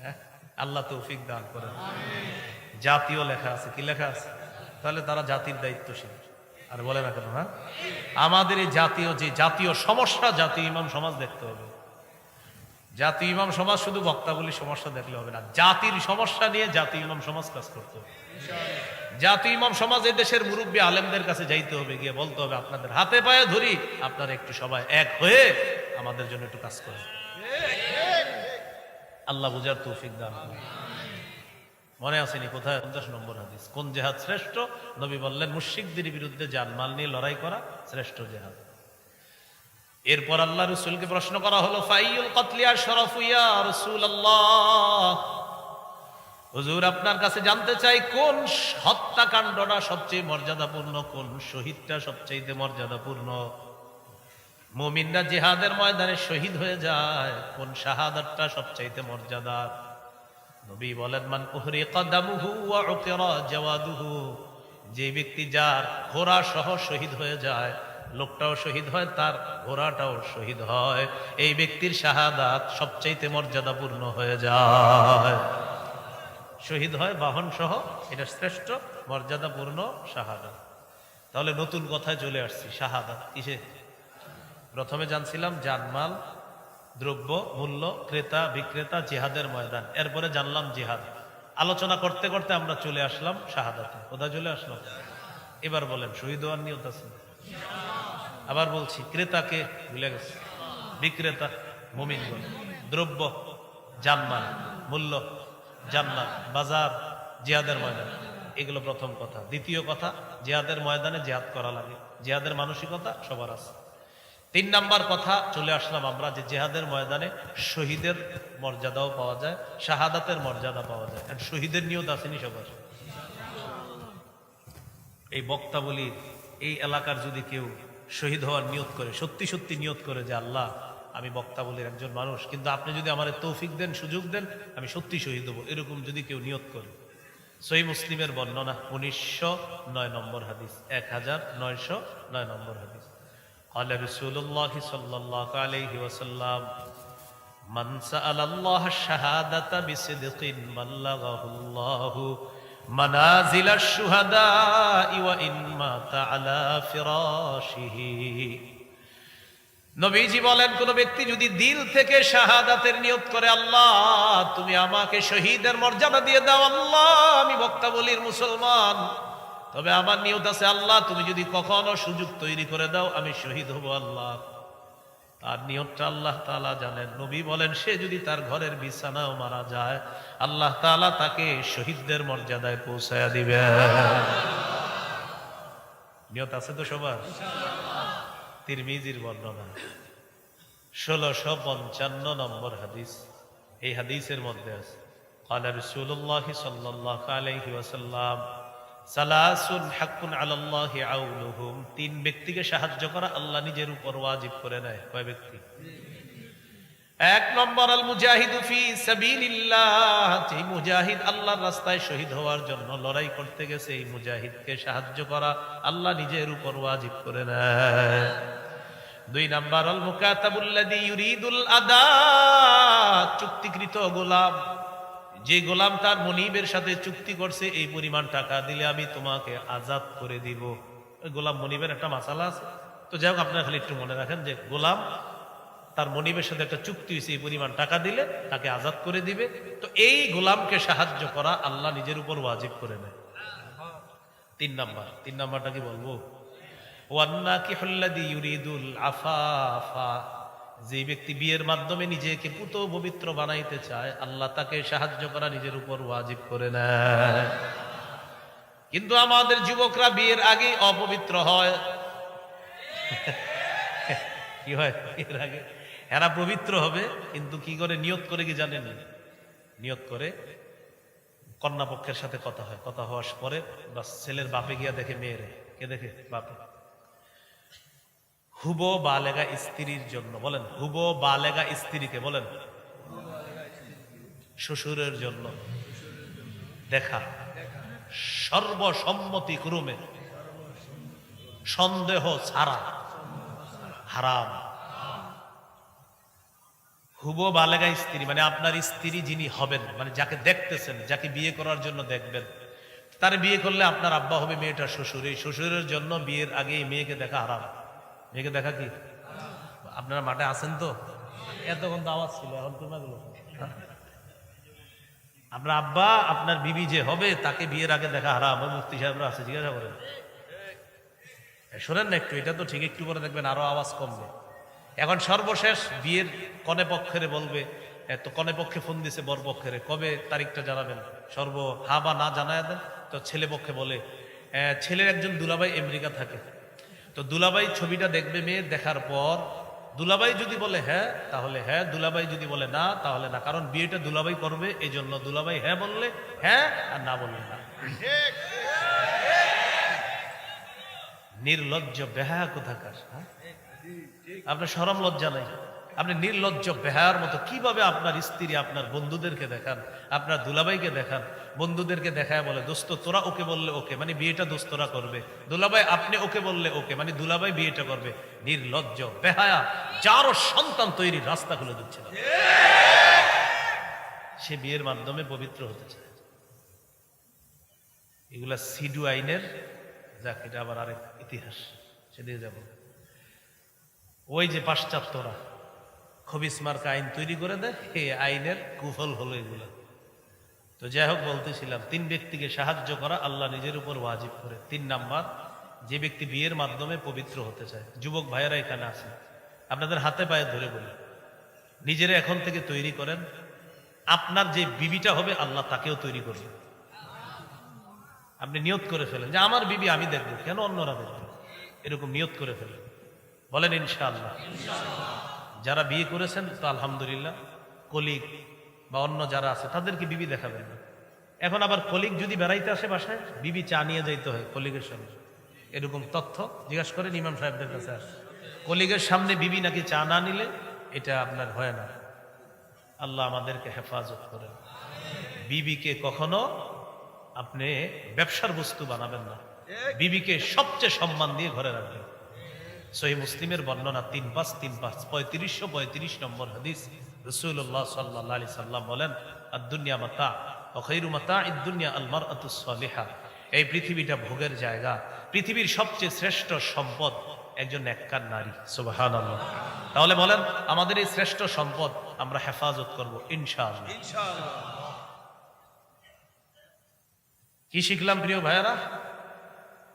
হ্যাঁ, আল্লাহ তৌফিক দান করেন। জাতীয় লেখা আছে, কি লেখা আছে? তাহলে তারা জাতির দায়িত্বশীল। আর বলে না কেন? হ্যাঁ, আমাদের এই জাতীয় সমস্যা জাতীয় ইমাম সমাজ দেখতে হবে। জাতীয় ইমাম সমাজ শুধু বক্তাবলীর সমস্যা দেখলে হবে না, জাতির সমস্যা নিয়ে জাতীয় ইমাম সমাজ কাজ করতে হবে। জাতীয় ইমাম সমাজ এই দেশের মুরব্বী আলেমদের কাছে যাইতে হবে, গিয়ে বলতে হবে আপনাদের হাতে পায়ে ধরি, আপনারা একটু সবাই এক হয়ে আমাদের জন্য একটু কাজ করেন। আল্লাহ বুঝার তৌফিক দান করুন। মনে আসেনি কোথায় 50 নম্বর হাদিস, কোন জেহাদ শ্রেষ্ঠ? নবী বললেন মুশরিকদের বিরুদ্ধে জানমাল নিয়ে লড়াই করা শ্রেষ্ঠ জেহাদ। এরপর আল্লাহ রাসূলকে প্রশ্ন করা হলো ফাইয়ুল কতলি আশরাফু ইয়া রাসূলুল্লাহ, হুজুর আপনার কাছে জানতে চাই কোন হত্যাকাণ্ডটা সবচেয়ে মর্যাদাপূর্ণ, কোন শহীদটা সবচেয়ে মর্যাদাপূর্ণ? মুমিনরা জিহাদের ময়দানে শহীদ হয়ে যায়, কোন শাহাদাতটা সবচেয়ে মর্যাদার? নবী বলেন মান উহরিকা দামুহু ওয়া উকিরা জাওয়াদুহু, যে ব্যক্তি যার ঘোড়া সহ শহীদ হয়ে যায়, লোকটাও শহীদ হয়, তার ঘোড়াটাও শহীদ হয়, এই ব্যক্তির শাহাদাত সবচেয়ে মর্যাদাপূর্ণ হয়ে যায়। শহীদ হয় বাহন সহ, এটা শ্রেষ্ঠ মর্যাদাপূর্ণ শাহাদাত। তাহলে নতুন কথায় চলে আসছি, শাহাদাত কিসে? প্রথমে জানছিলাম জানমাল, দ্রব্য মূল্য, ক্রেতা বিক্রেতা, জিহাদের ময়দান। এরপরে জানলাম জিহাদ। আলোচনা করতে করতে আমরা চলে আসলাম শাহাদাতে। কোথায় চলে আসলাম? এবার বলেন শহীদ হওয়ার নিয়ত আছে? আবার বলছি, ক্রেতাকে ভুলে গেছে, বিক্রেতা মুমিনগণ, দ্রব্য জানমাল, মূল্য জান্নাত, বাজার, জিহাদের ময়দান, এগুলো প্রথম কথা। দ্বিতীয় কথা, জিহাদের ময়দানে জিহাদ করা লাগে, জিহাদের মানসিকতা সবার আছে। 3 নাম্বার কথা চলে আসলাম আমরা যে জিহাদের ময়দানে শহীদের মর্যাদাও পাওয়া যায়, শাহাদাতের মর্যাদা পাওয়া যায়। আর শহীদের নিয়ত আসেনি সবার? এই বক্তাবলী এই এলাকার যদি কেউ শহীদ হওয়ার নিয়ত করে, সত্যি সত্যি নিয়ত করে যে আল্লাহ আমি বক্তাবলীর একজন মানুষ, কিন্তু আপনি যদি আমার তৌফিক দেন, সুযোগ দেন, আমি সত্যি শহীদ হবো, এরকম যদি কেউ নিয়ত করে, সহিহ মুসলিমের বর্ণনা 1909 নম্বর হাদিস, 1909 নম্বর হাদিস। قال رسول الله صلى الله عليه وسلم من سأل الله الشهادة بصدق بلغه الله منازل الشهداء وإن مات على فراشه। নবীজি বলেন, কোন ব্যক্তি যদি দিল থেকে শাহাদাতের নিয়ত করে, আল্লাহ তুমি আমাকে শহীদের মর্যাদা দিয়ে দাও, আল্লাহ আমি বক্তা বলির মুসলমান, তবে আমার নিয়ত আছে আল্লাহ তুমি যদি কখনো সুযোগ তৈরি করে দাও আমি শহীদ হব, আল্লাহ তার নিয়তটা আল্লাহ তাআলা জানেন। নবী বলেন, সে যদি তার ঘরের বিছানাও মারা যায় আল্লাহ তাআলা তাকে শহীদদের মর্যাদায় পৌঁছায়া দিবে। নিয়ত আছে তো সবার? তিরমিজির বর্ণনা 1655 নম্বর হাদিস। এই হাদিসের মধ্যে আছে, ক্বালা রাসূলুল্লাহ সাল্লাল্লাহু আলাইহি ওয়াসাল্লাম সালাসুন হাক্কুন আলাল্লাহি আউনুহুম, তিন ব্যক্তিকে সাহায্য করা আল্লাহ নিজের উপর ওয়াজিব করে নেয়। কয় ব্যক্তি? এক নম্বর আল মুজাহিদু ফি সাবিলিল্লাহ, যে মুজাহিদ আল্লাহর রাস্তায় শহীদ হওয়ার জন্য লড়াই করতে গেছে, এই মুজাহিদকে সাহায্য করা আল্লাহ নিজের উপর ওয়াজিব করে নেয়। দুই নাম্বার আল মুকাতাবুল্লাযী ইউরিদুল আদা, চুক্তিকৃত গোলাম, যে গোলাম তার মনিবের সাথে চুক্তি করছে এই পরিমাণ টাকা দিলে আমি তোমাকে আজাদ করে দিব। গোলাম মনিবের একটা মাসালা আছে, তো যাই হোক আপনারা খালি একটু মনে রাখেন যে গোলাম তার মনিবের সাথে একটা চুক্তি হয়েছে, এই পরিমাণ টাকা দিলে তাকে আজাদ করে দিবে। তো এই গোলামকে সাহায্য করা আল্লাহ নিজের উপর ওয়াজিব করে নেয়। তিন নাম্বারটা কি বলবো? ওয়ান্নাকিহুল্লাযী ইউরিদুল আফাফা, যে ব্যক্তি বিয়ের মাধ্যমে নিজেকে পুত পবিত্র বানাইতে চায় আল্লাহ তাকে সাহায্য করা নিজের উপর ওয়াজিব করে নেয়। কিন্তু আমাদের যুবকরা বিয়ের আগে অপবিত্র হয়। কি হয়? বিয়ের আগে এরা পবিত্র হবে, কিন্তু কি করে? নিয়ত করে, কি জানেন? নিয়ত করে কন্যা পক্ষের সাথে কথা হয়, কথা হওয়ার পরে বাস ছেলের বাপে গিয়া দেখে মেয়েরে, কে দেখে? বাপে। হুবো বালেগা স্ত্রীর জন্য, বলেন হুবো বালেগা স্ত্রীকে বলেন শ্বশুরের জন্য দেখা সর্বসম্মতি ক্রমে, সন্দেহ ছাড়া হারাম। হুবো বালেগা স্ত্রী মানে আপনার স্ত্রী যিনি হবেন, মানে যাকে দেখতেছেন, যাকে বিয়ে করার জন্য দেখবেন, তার বিয়ে করলে আপনার আব্বা হবে মেয়েটার শ্বশুর। এই শ্বশুরের জন্য বিয়ের আগে এই মেয়েকে দেখা হারাম। মেয়েকে দেখা কি? আপনারা মাঠে আছেন তো? এতক্ষণ তো আওয়াজ ছিল, এখন তো না গেল। আপনার আব্বা আপনার বিবি যে হবে তাকে বিয়ের আগে দেখা হারাম। মুফতি সাহেবরা আছে, জিজ্ঞাসা করেন। শোনেন না একটু, এটা তো ঠিক, একটু পরে দেখবেন আরো আওয়াজ কমবে। এখন সর্বশেষ বিয়ের কনে পক্ষের বলবে, তো কনে পক্ষে ফোন দিছে বর পক্ষের, কবে তারিখটা জানাবেন, হা বা না জানায় দেন। তো ছেলে পক্ষে বলে, ছেলের একজন দুলাভাই আমেরিকা থাকে, তো দুলাভাই ছবিটা দেখবে মেয়ে, দেখার পর দুলাভাই যদি বলে হ্যাঁ তাহলে হ্যাঁ, দুলাভাই যদি বলে না তাহলে না, কারণ বিয়েটা দুলাভাই করবে, এই জন্য দুলাভাই হ্যাঁ বললে হ্যাঁ আর না বললে না। নির্লজ্জ বেহায়া কোথাকার! আপনার শরম লজ্জা নাই? আপনি নির্লজ্জ বেহায়ার মতো কিভাবে আপনার স্ত্রী আপনার বন্ধুদেরকে দেখান, আপনার দুলাভাইকে দেখান, বন্ধুদেরকে দেখায় বলে দোস্ত তোরা ওকে বললে ওকে, মানে বিয়েটা দোস্তরা করবে, দুলাভাই আপনি ওকে বললে ওকে, মানে দুলাভাই বিয়েটা করবে। নির্লজ্জ বেহায়া, যারও সন্তান তৈরির রাস্তা খুলে দিচ্ছে না, সে বিয়ের মাধ্যমে পবিত্র হতে চায়। এগুলা সিডু আইনের, যাক এটা আবার আরেক ইতিহাস, সেদিকে যাব। ওই যে পাশ্চাত্যরা খবিস মার্কা আইন তৈরি করে দেয়, এই আইনের কুফল হলো এগুলা। তো যাই হোক, বলতেছিলাম তিন ব্যক্তিকে সাহায্য করা আল্লাহ নিজের উপর ওয়াজিব করে। তিন নাম্বার, যে ব্যক্তি বিয়ের মাধ্যমে পবিত্র হতে চায়। যুবক ভাইয়েরা এখানে আছে, আপনাদের হাতে পায়ে ধরে বলি, নিজেরা এখন থেকে তৈরি করেন, আপনার যে বিবিটা হবে আল্লাহ তাকেও তৈরি করবে। আপনি নিয়ত করে ফেলেন যে আমার বিবি আমি দেখবো, কেন অন্যরা দেখবে, এরকম নিয়ত করে ফেলেন, বলেন ইনশাআল্লাহ। যারা বিয়ে করেছেন তো আলহামদুলিল্লাহ, কলিগ বা অন্য যারা আছে তাদেরকে বিবি দেখাবেন না। এখন আবার কলিগ যদি বেড়াইতে আসে বাসায়, বিবি চা নিয়ে যাইতে হয় কলিগের সামনে, এরকম তথ্য জিজ্ঞাসা করেন ইমাম সাহেবদের কাছে আসে। কলিগের সামনে বিবি নাকি চা না নিলে এটা আপনার হয় না। আল্লাহ আমাদেরকে হেফাজত করেন। বিবিকে কখনো আপনি ব্যবসার বস্তু বানাবেন না, বিবিকে সবচেয়ে সম্মান দিয়ে ঘরে রাখবেন। সহিহ মুসলিমের বর্ণনা 3535 নম্বর হাদিস, রাসূলুল্লাহ সাল্লাল্লাহু আলাইহি সাল্লাম বলেন, আদ-দুনিয়া মাতা ওয়া খায়রু মাতা'id দুনিয়া আল মারআতুস সালিহা। এই পৃথিবীটা ভোগের জায়গা, পৃথিবীর সবচেয়ে শ্রেষ্ঠ সম্পদ একজন নেককার নারী। সুবহানাল্লাহ। তাহলে বলেন আমাদের এই শ্রেষ্ঠ সম্পদ আমরা হেফাজত করব ইনশাআল্লাহ। কি শিখলাম প্রিয় ভাইয়ারা?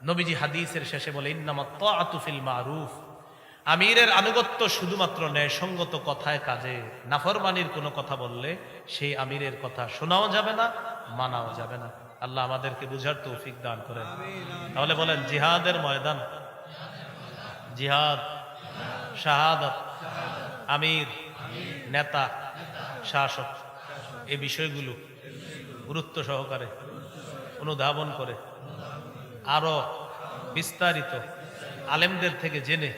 নবীজি হাদিসের শেষে বলে ইন্নামাত তাআতু ফিল মারুফ, আমিরের আনুগত্য শুধুমাত্র ন্যায়সঙ্গত কথায় কাজে। নাফরমানির কোনো কথা বললে সেই আমিরের কথা শোনাও যাবে না, মানাও যাবে না। আল্লাহ আমাদেরকে বুঝার তৌফিক দান করেন। তাহলে বলেন জিহাদের ময়দান, জিহাদ, শাহাদাত, আমির, নেতা, শাসক, এই বিষয়গুলো গুরুত্ব সহকারে অনুধাবন করে আরো বিস্তারিত আলেমদের থেকে জেনে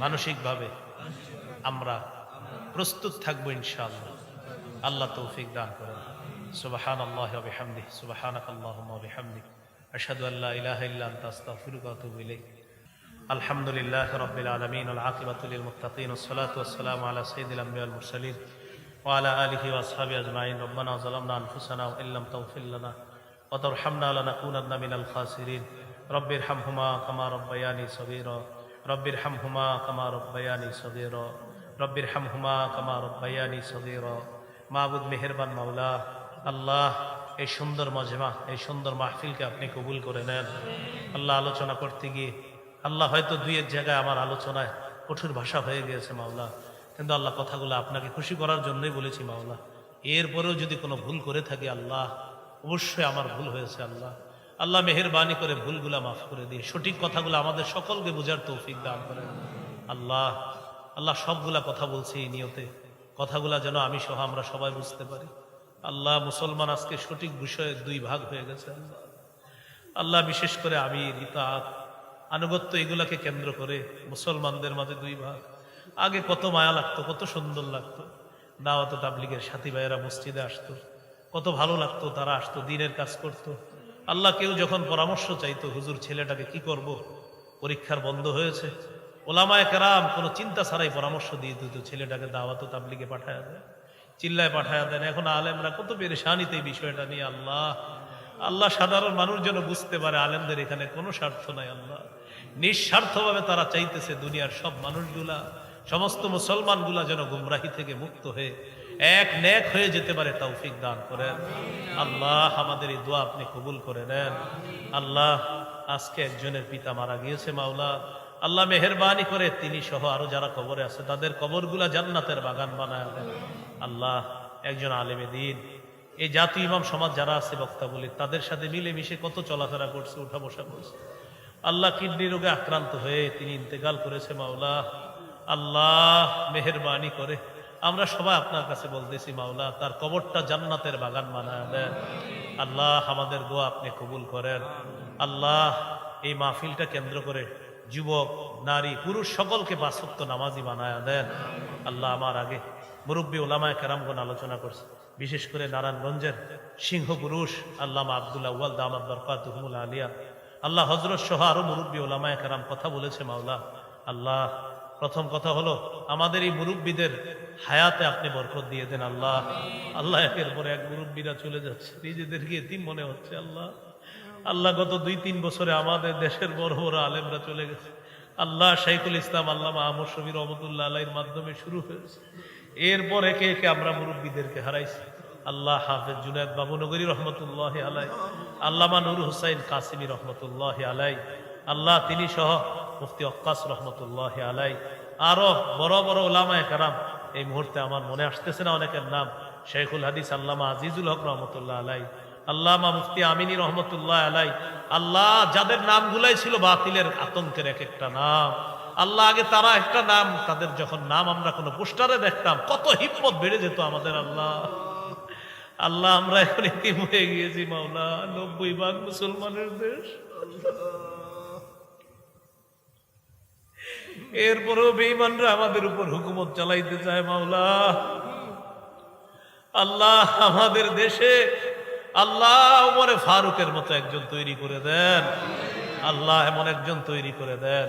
মানসিকভাবে আমরা প্রস্তুত থাকবো ইনশাআল্লাহ। আল্লাহ তৌফিক দান করেন। সুবহানাল্লাহি ওয়া বিহামদিহি, সুবহানাকাল্লাহুম্মা ওয়া বিহামদিক, আশহাদু আল্লা ইলাহা ইল্লা আনতা আস্তাগফিরুকা ওয়া আতুবু ইলাইক। আলহামদুলিল্লাহি রাব্বিল আলামিন ওয়াল আকিবাতু লিল মুত্তাকিন ওয়াস সালাতু ওয়াস সালামু আলা সাইয়্যিদিল আমবিয়া ওয়াল মুরসালিন ওয়া আলা আলিহি ওয়া আসহাবিহি আজমাইন। রব্বানা যালামনা আনফুসানা ওয়া ইল্লাম তাগফির লানা ওয়া তারহামনা লানাকুনান্না মিনাল খাসিরিন। রব্বিরহামহুমা কামা রাব্বায়ানি সগীরা, রব্বিরহামহুমা কামা রাব্বায়ানি সগীরা, রব্বিরহামহুমা কামা রাব্বায়ানি সগীরা। মাবুদ মেহেরবান মাওলা, আল্লাহ এই সুন্দর মজমা, এই সুন্দর মাহফিলকে আপনি কবুল করে নেন। আল্লাহ আলোচনা করতে গিয়ে আল্লাহ হয়তো দুই এক জায়গায় আমার আলোচনায় কঠোর ভাষা হয়ে গিয়েছে মাওলা, কিন্তু আল্লাহ কথাগুলো আপনাকে খুশি করার জন্যই বলেছি মাওলা। এরপরেও যদি কোনো ভুল করে থাকি আল্লাহ, অবশ্যই আমার ভুল হয়েছে আল্লাহ। আল্লাহ মেহেরবানি করে ভুলগুলা মাফ করে দিয়ে সঠিক কথাগুলো আমাদের সকলকে বোঝার তৌফিক দান করেন আল্লাহ। আল্লাহ সবগুলা কথা বলছি এই নিয়তে, কথাগুলা যেন আমি সহ আমরা সবাই বুঝতে পারি। আল্লাহ মুসলমান আজকে সঠিক বিষয়ে দুই ভাগ হয়ে গেছে আল্লাহ। আল্লাহ বিশেষ করে আমির, ইতাআত, আনুগত্য এগুলাকে কেন্দ্র করে মুসলমানদের মাঝে দুই ভাগ। আগে কত মায়া লাগতো, কত সুন্দর লাগতো, দাওয়াত তাবলীগের সাথী ভাইয়েরা মসজিদে আসতো, কত ভালো লাগতো, তারা আসতো, দিনের কাজ করত। আল্লাহ কেউ যখন পরামর্শ চাইতো, হুজুর ছেলেটাকে কি করব, পরীক্ষার বন্ধ হয়েছে, ওলামায়ে কেরাম কোনো চিন্তা ছাড়াই পরামর্শ দিয়ে দিত, ছেলেটাকে দাওয়াত তাবলীগে পাঠায়া দেয়, চিল্লায় পাঠায়া দেন। এখন আলেমরা কত পেরেশানিতে এই বিষয়টা নিয়ে। আল্লাহ আল্লাহ সাধারণ মানুষ যেন বুঝতে পারে আলেমদের এখানে কোনো স্বার্থ নাই আল্লাহ, নিঃস্বার্থভাবে তারা চাইতেছে দুনিয়ার সব মানুষগুলা, সমস্ত মুসলমানগুলা যেন গুমরাহি থেকে মুক্ত হয়ে এক নেক হয়ে যেতে পারে। তৌফিক দান করেন আল্লাহ, আমাদের এই দোয়া আপনি কবুল করে নেন আল্লাহ। আজকে একজনের পিতা মারা গিয়েছে মাওলা, আল্লাহ মেহেরবানি করে তিনি সহ আরো যারা কবরে আছে তাদের কবরগুলা জান্নাতের বাগান বানায় দেন আল্লাহ। একজন আলেমে দ্বীন, এই জাতীয় ইমাম সমাজ যারা আছে বক্তা বলি, তাদের সাথে মিলেমিশে কত চলাফেরা করছে, উঠা বসা করছে। আল্লাহ কিডনি রোগে আক্রান্ত হয়ে তিনি ইন্তেকাল করেছে মাওলা। আল্লাহ মেহেরবানি করে আমরা সবাই আপনার কাছে বলতেছি মাওলা, তার কবরটা জান্নাতের বাগান বানায় দেন আল্লাহ। আমাদের দোয়া আপনি কবুল করেন আল্লাহ। এই মাহফিলটা কেন্দ্র করে যুবক, নারী, পুরুষ সকলকে পাঁচ ওয়াক্ত নামাজি বানায় দেন আল্লাহ। আমার আগে মুরব্বী ওলামায়ে কেরামগণ আলোচনা করছে, বিশেষ করে নারায়ণগঞ্জের সিংহ পুরুষ আল্লামা আব্দুল আউয়াল দামাত বরকাতুহুল আলিয়া, আল্লাহ হযরত সহ আরো মুরব্বী ওলামায়ে কেরাম কথা বলেছে মাওলা। আল্লাহ প্রথম কথা হলো আমাদের এই মুরব্বীদের হায়াতে আপনি বরকত দিয়ে দেন আল্লাহ। আল্লাহ একের পর এক মুরব্বীরা চলে যাচ্ছে, নিজেদেরকে এতিম মনে হচ্ছে আল্লাহ। আল্লাহ গত 2-3 বছরে আমাদের দেশের বড় বড় আলেমরা চলে গেছে আল্লাহ। শাইখুল ইসলাম আল্লামা আহমদ শফি রহমতুল্লাহ আলাইহির মাধ্যমে শুরু হয়েছে, এরপর একে একে আমরা মুরব্বীদেরকে হারাইছি আল্লাহ। হাফেজ জুনায়েদ বাবুনগরী রহমতুল্লাহ আলাই, আল্লামা নূর হুসাইন কাসিমি রহমতুল্লাহ আলাই আল্লাহ, তিনি সহ মুফতি ওয়াক্কাস রহমতুল্লাহ আলাই, আরো বড় বড় ওলামায়ে কেরাম, এই মুহূর্তে আমার মনে আসতেছে না অনেকের নাম, শেখুল হাদিস আল্লামা আজিজুল হক রহমতুল্লাহ আলাই, আল্লামা মুফতি আমিনী রহমতুল্লাহ আলাই আল্লাহ, যাদের নামগুলাই ছিল বাতিলের আতঙ্কের এক একটা নাম আল্লাহ। আগে তারা একটা নাম, তাদের যখন নাম আমরা কোনো পোস্টারে দেখতাম কত হিম্মত বেড়ে যেত আমাদের আল্লাহ। আল্লাহ আমরা এখন এতিম হয়ে গিয়েছি মাওলা, 90% মুসলমানের দেশ, এরপরেও বেঈমানরা আমাদের উপর হুকুমত চালাইতে চায় মাওলা। আল্লাহ আমাদের দেশে আল্লাহ ওমরে ফারুকের মতো একজন তৈরি করে দেন আল্লাহ, এমন একজন তৈরি করে দেন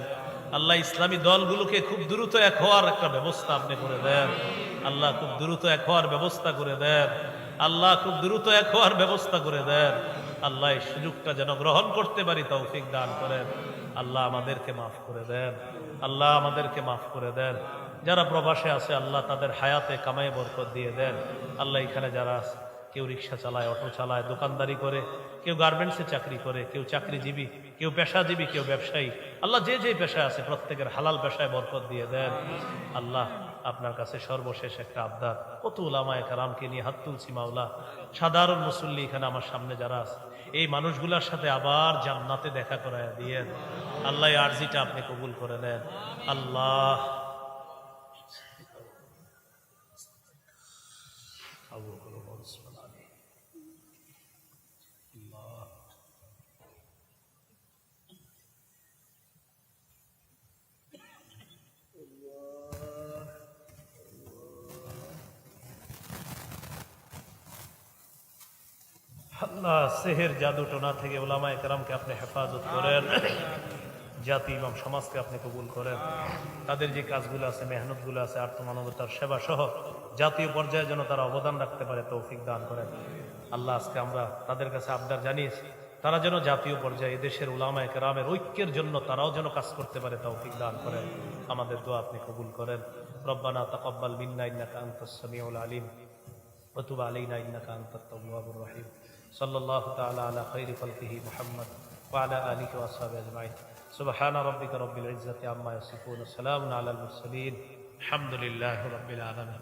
আল্লাহ। ইসলামী দলগুলোকে খুব দ্রুত এক হওয়ার একটা ব্যবস্থা আপনি করে দেন আল্লাহ, খুব দ্রুত এক হওয়ার ব্যবস্থা করে দেন আল্লাহ, খুব দ্রুত এক হওয়ার ব্যবস্থা করে দেন আল্লাহ। এই সুযোগটা যেন গ্রহণ করতে পারি তৌফিক দান করেন আল্লাহ আমাদেরকে মাফ করে দেন, আল্লাহ আমাদেরকে মাফ করে দেন। যারা প্রবাসে আছে আল্লাহ তাদের হায়াতে কামাই বরকত দিয়ে দেন। আল্লাহ এখানে যারা আছে, কেউ রিক্সা চালায়, অটো চালায়, দোকানদারি করে, কেউ গার্মেন্টসে চাকরি করে, কেউ চাকরিজীবী, কেউ পেশাজীবী, কেউ ব্যবসায়ী, আল্লাহ যে যে পেশায় আছে প্রত্যেকের হালাল পেশায় বরকত দিয়ে দেন। আল্লাহ আপনার কাছে সর্বশেষ একটা আবদার, কত উলামায়ে কেরামকে নিয়ে হাত তুলছি মাওলা, সাধারণ মুসল্লি এখানে আমার সামনে যারা আছে এই মানুষগুলোর সাথে আবার জান্নাতে দেখা করায় দিয়েন। আল্লাহ এই আরজিটা আপনি কবুল করে নেন। আল্লাহ আল্লাহ সেহের জাদু টোনা থেকে ওলামায়ে কেরামকে আপনি হেফাজত করেন, জাতি ইমাম সমাজকে আপনি কবুল করেন। তাদের যে কাজগুলো আছে, মেহনতগুলো আছে, আত্মমানবতার সেবা সহ জাতীয় পর্যায়ে যেন তারা অবদান রাখতে পারে তৌফিক দান করেন। আল্লাহ আজকে আমরা তাদের কাছে আবদার জানিয়েছি, তারা যেন জাতীয় পর্যায়ে দেশের উলামায়ে কেরামের ঐক্যের জন্য তারাও যেন কাজ করতে পারে তৌফিক দান করেন। আমাদের দোয়া আপনি কবুল করেন। রব্বানা তাকাব্বাল মিন্না ইন্নাকা আনতাস সামিউল আলিম ওয়া তুব আলাইনা ইন্নাকা আনতাত তাওয়াবুর রহিম। সাল্লাল্লাহু তাআলা আলা খাইরি খালকিহি মুহাম্মদ ওয়া আলা আলিহি ওয়া আসহাবিহি আজমাইন। সুবহানা রাব্বিকা রাব্বিল ইজ্জাতি আম্মা ইয়াসিফুন, সালামুন আলাল মুরসালিন, আলহামদুলিল্লাহি রাব্বিল আলামিন।